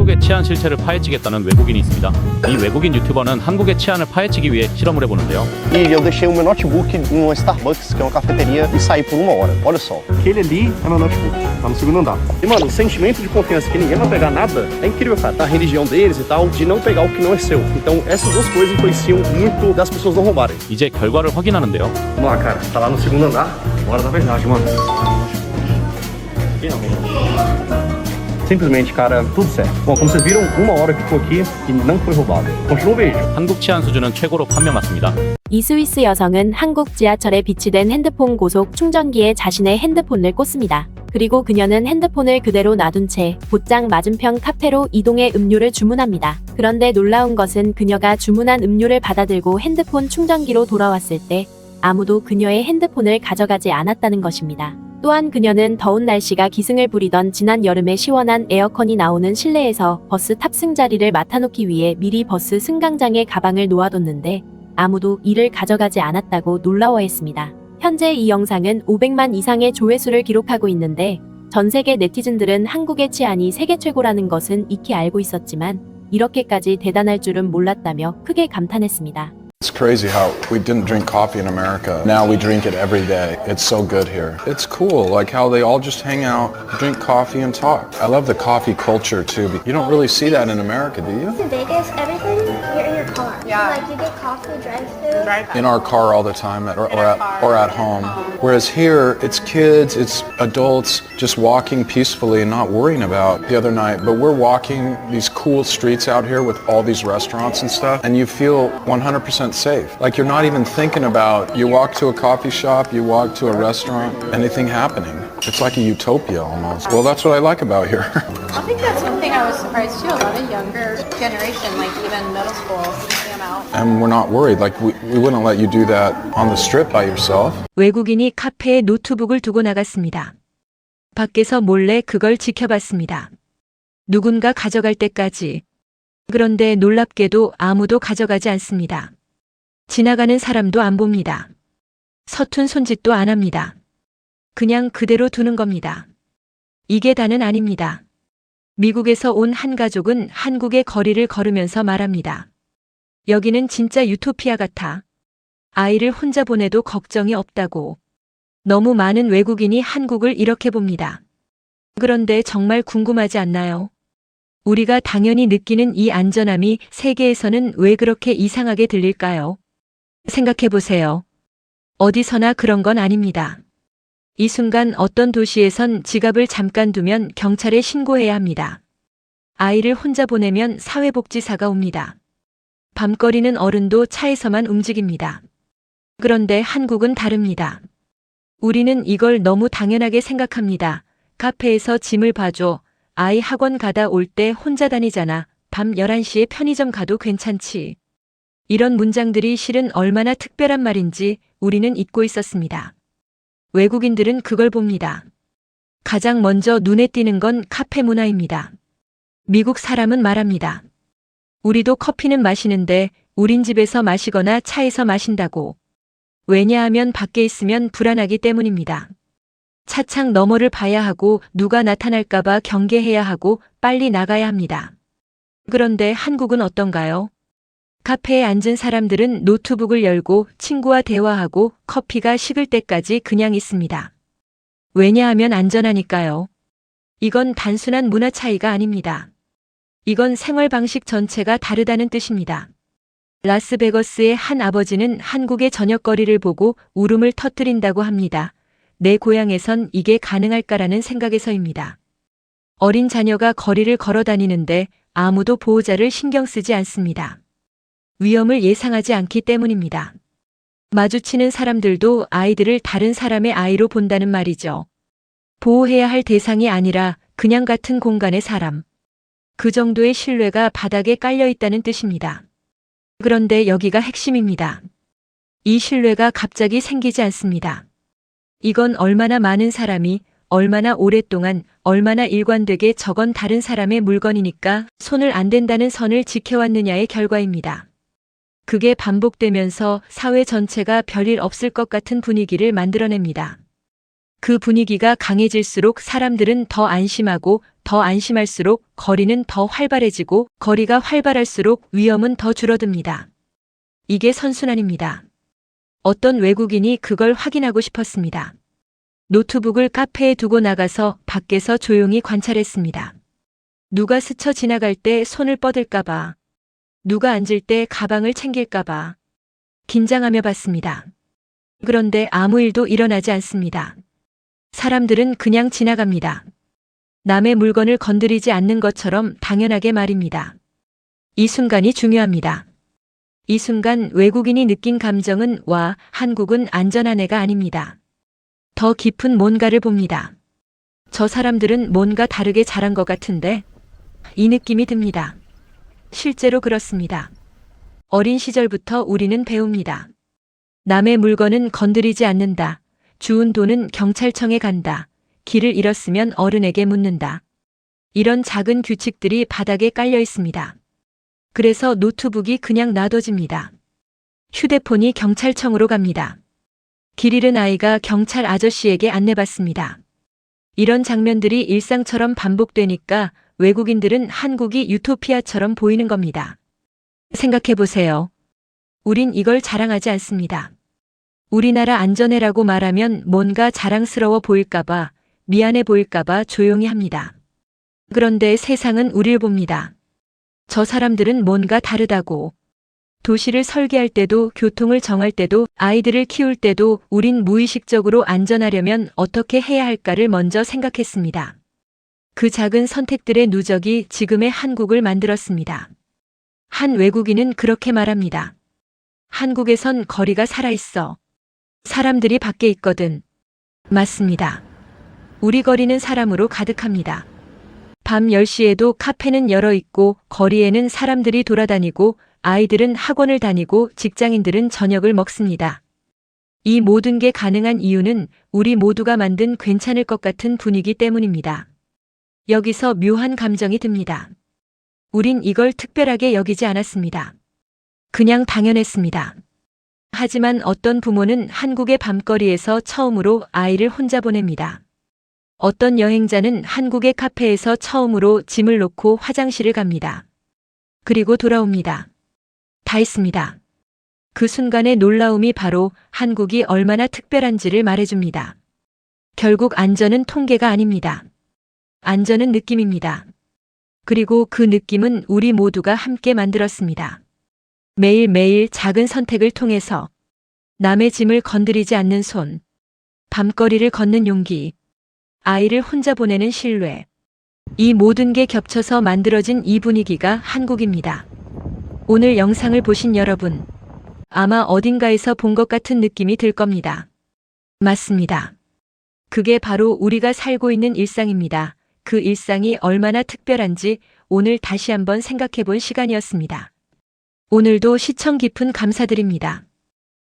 한국의 치안 실체를 파헤치겠다는 외국인이 있습니다. 이 외국인 유튜버는 한국의 치안을 파헤치기 위해 실험을 해보는데요. E eu deixei o meu notebook numa Starbucks, que é uma cafeteria, e saí por 1 hora. Olha só. Aquele ali é meu notebook, tá no segundo andar. E, mano, o sentimento de confiança que ninguém vai pegar nada é incrível, cara. A religião deles e tal, de não pegar o que não é seu. Então, essas duas coisas influenciam muito das pessoas não roubarem. 이제 결과를 확인하는데요. Vamos lá, cara. Tá lá no segundo andar. Hora da verdade, mano. Finalmente. Simplesmente, cara, tudo certo. Bom, como vocês viram, 1 hora que ficou aqui e não foi roubado. Continua o vídeo. 한국 치안 수준은 최고로 판명났습니다. 이 스위스 여성은 한국 지하철에 비치된 핸드폰 고속 충전기에 자신의 핸드폰을 꽂습니다. 그리고 그녀는 핸드폰을 그대로 놔둔 채 곧장 맞은편 카페로 이동해 음료를 주문합니다. 그런데 놀라운 것은 그녀가 주문한 음료를 받아들고 핸드폰 충전기로 돌아왔을 때 아무도 그녀의 핸드폰을 가져가지 않았다는 것입니다. 또한 그녀는 더운 날씨가 기승을 부리던 지난 여름에 시원한 에어컨이 나오는 실내에서 버스 탑승 자리를 맡아놓기 위해 미리 버스 승강장에 가방을 놓아뒀는데 아무도 이를 가져가지 않았다고 놀라워했습니다. 현재 이 영상은 500만 이상의 조회수를 기록하고 있는데 전 세계 네티즌들은 한국의 치안이 세계 최고라는 것은 익히 알고 있었지만 이렇게까지 대단할 줄은 몰랐다며 크게 감탄했습니다. It's crazy how we didn't drink coffee in America. Now we drink it every day. It's so good here. It's cool, like how they all just hang out, drink coffee and talk. I love the coffee culture too. You don't really see that in America, do you? In Vegas, everything you're in your car. Yeah. Like you get coffee, drive-through. In our car all the time or at home. Whereas here, it's kids, it's adults just walking peacefully and not worrying about the other night. But we're walking these cool streets out here with all these restaurants and stuff, and you feel 100% safe. Like you're not even thinking about, you walk to a coffee shop, you walk to a restaurant, anything happening. It's like a utopia almost. Well, that's what I like about here. I think that's one thing I was surprised too. A lot of younger generation, like even middle school, see them out. And we're not worried. Like we wouldn't let you do that on the strip by yourself. 외국인이 카페에 노트북을 두고 나갔습니다. 밖에서 몰래 그걸 지켜봤습니다. 누군가 가져갈 때까지. 그런데 놀랍게도 아무도 가져가지 않습니다. 지나가는 사람도 안 봅니다. 서툰 손짓도 안 합니다. 그냥 그대로 두는 겁니다. 이게 다는 아닙니다. 미국에서 온 한 가족은 한국의 거리를 걸으면서 말합니다. 여기는 진짜 유토피아 같아. 아이를 혼자 보내도 걱정이 없다고. 너무 많은 외국인이 한국을 이렇게 봅니다. 그런데 정말 궁금하지 않나요? 우리가 당연히 느끼는 이 안전함이 세계에서는 왜 그렇게 이상하게 들릴까요? 생각해보세요. 어디서나 그런 건 아닙니다. 이 순간 어떤 도시에선 지갑을 잠깐 두면 경찰에 신고해야 합니다. 아이를 혼자 보내면 사회복지사가 옵니다. 밤거리는 어른도 차에서만 움직입니다. 그런데 한국은 다릅니다. 우리는 이걸 너무 당연하게 생각합니다. 카페에서 짐을 봐줘. 아이 학원 가다 올 때 혼자 다니잖아. 밤 11시에 편의점 가도 괜찮지. 이런 문장들이 실은 얼마나 특별한 말인지 우리는 잊고 있었습니다. 외국인들은 그걸 봅니다. 가장 먼저 눈에 띄는 건 카페 문화입니다. 미국 사람은 말합니다. 우리도 커피는 마시는데 우린 집에서 마시거나 차에서 마신다고. 왜냐하면 밖에 있으면 불안하기 때문입니다. 차창 너머를 봐야 하고 누가 나타날까봐 경계해야 하고 빨리 나가야 합니다. 그런데 한국은 어떤가요? 카페에 앉은 사람들은 노트북을 열고 친구와 대화하고 커피가 식을 때까지 그냥 있습니다. 왜냐하면 안전하니까요. 이건 단순한 문화 차이가 아닙니다. 이건 생활 방식 전체가 다르다는 뜻입니다. 라스베거스의 한 아버지는 한국의 저녁거리를 보고 울음을 터뜨린다고 합니다. 내 고향에선 이게 가능할까라는 생각에서입니다. 어린 자녀가 거리를 걸어 다니는데 아무도 보호자를 신경 쓰지 않습니다. 위험을 예상하지 않기 때문입니다. 마주치는 사람들도 아이들을 다른 사람의 아이로 본다는 말이죠. 보호해야 할 대상이 아니라 그냥 같은 공간의 사람. 그 정도의 신뢰가 바닥에 깔려 있다는 뜻입니다. 그런데 여기가 핵심입니다. 이 신뢰가 갑자기 생기지 않습니다. 이건 얼마나 많은 사람이 얼마나 오랫동안 얼마나 일관되게 저건 다른 사람의 물건이니까 손을 안 댄다는 선을 지켜왔느냐의 결과입니다. 그게 반복되면서 사회 전체가 별일 없을 것 같은 분위기를 만들어냅니다. 그 분위기가 강해질수록 사람들은 더 안심하고 더 안심할수록 거리는 더 활발해지고 거리가 활발할수록 위험은 더 줄어듭니다. 이게 선순환입니다. 어떤 외국인이 그걸 확인하고 싶었습니다. 노트북을 카페에 두고 나가서 밖에서 조용히 관찰했습니다. 누가 스쳐 지나갈 때 손을 뻗을까봐, 누가 앉을 때 가방을 챙길까봐 긴장하며 봤습니다. 그런데 아무 일도 일어나지 않습니다. 사람들은 그냥 지나갑니다. 남의 물건을 건드리지 않는 것처럼 당연하게 말입니다. 이 순간이 중요합니다. 이 순간 외국인이 느낀 감정은 와, 한국은 안전한 애가 아닙니다. 더 깊은 뭔가를 봅니다. 저 사람들은 뭔가 다르게 잘한 것 같은데? 이 느낌이 듭니다. 실제로 그렇습니다. 어린 시절부터 우리는 배웁니다. 남의 물건은 건드리지 않는다. 주운 돈은 경찰청에 간다. 길을 잃었으면 어른에게 묻는다. 이런 작은 규칙들이 바닥에 깔려 있습니다. 그래서 노트북이 그냥 놔둬집니다. 휴대폰이 경찰청으로 갑니다. 길 잃은 아이가 경찰 아저씨에게 안내받습니다. 이런 장면들이 일상처럼 반복되니까 외국인들은 한국이 유토피아처럼 보이는 겁니다. 생각해 보세요. 우린 이걸 자랑하지 않습니다. 우리나라 안전해라고 말하면 뭔가 자랑스러워 보일까봐, 미안해 보일까봐 조용히 합니다. 그런데 세상은 우릴 봅니다. 저 사람들은 뭔가 다르다고. 도시를 설계할 때도, 교통을 정할 때도, 아이들을 키울 때도 우린 무의식적으로 안전하려면 어떻게 해야 할까를 먼저 생각했습니다. 그 작은 선택들의 누적이 지금의 한국을 만들었습니다. 한 외국인은 그렇게 말합니다. 한국에선 거리가 살아있어. 사람들이 밖에 있거든. 맞습니다. 우리 거리는 사람으로 가득합니다. 밤 10시에도 카페는 열어 있고 거리에는 사람들이 돌아다니고 아이들은 학원을 다니고 직장인들은 저녁을 먹습니다. 이 모든 게 가능한 이유는 우리 모두가 만든 괜찮을 것 같은 분위기 때문입니다. 여기서 묘한 감정이 듭니다. 우린 이걸 특별하게 여기지 않았습니다. 그냥 당연했습니다. 하지만 어떤 부모는 한국의 밤거리에서 처음으로 아이를 혼자 보냅니다. 어떤 여행자는 한국의 카페에서 처음으로 짐을 놓고 화장실을 갑니다. 그리고 돌아옵니다. 다 있습니다. 그 순간의 놀라움이 바로 한국이 얼마나 특별한지를 말해줍니다. 결국 안전은 통계가 아닙니다. 안전은 느낌입니다. 그리고 그 느낌은 우리 모두가 함께 만들었습니다. 매일매일 작은 선택을 통해서 남의 짐을 건드리지 않는 손, 밤거리를 걷는 용기, 아이를 혼자 보내는 신뢰. 이 모든 게 겹쳐서 만들어진 이 분위기가 한국입니다. 오늘 영상을 보신 여러분, 아마 어딘가에서 본 것 같은 느낌이 들 겁니다. 맞습니다. 그게 바로 우리가 살고 있는 일상입니다. 그 일상이 얼마나 특별한지 오늘 다시 한번 생각해 본 시간이었습니다. 오늘도 시청 깊은 감사드립니다.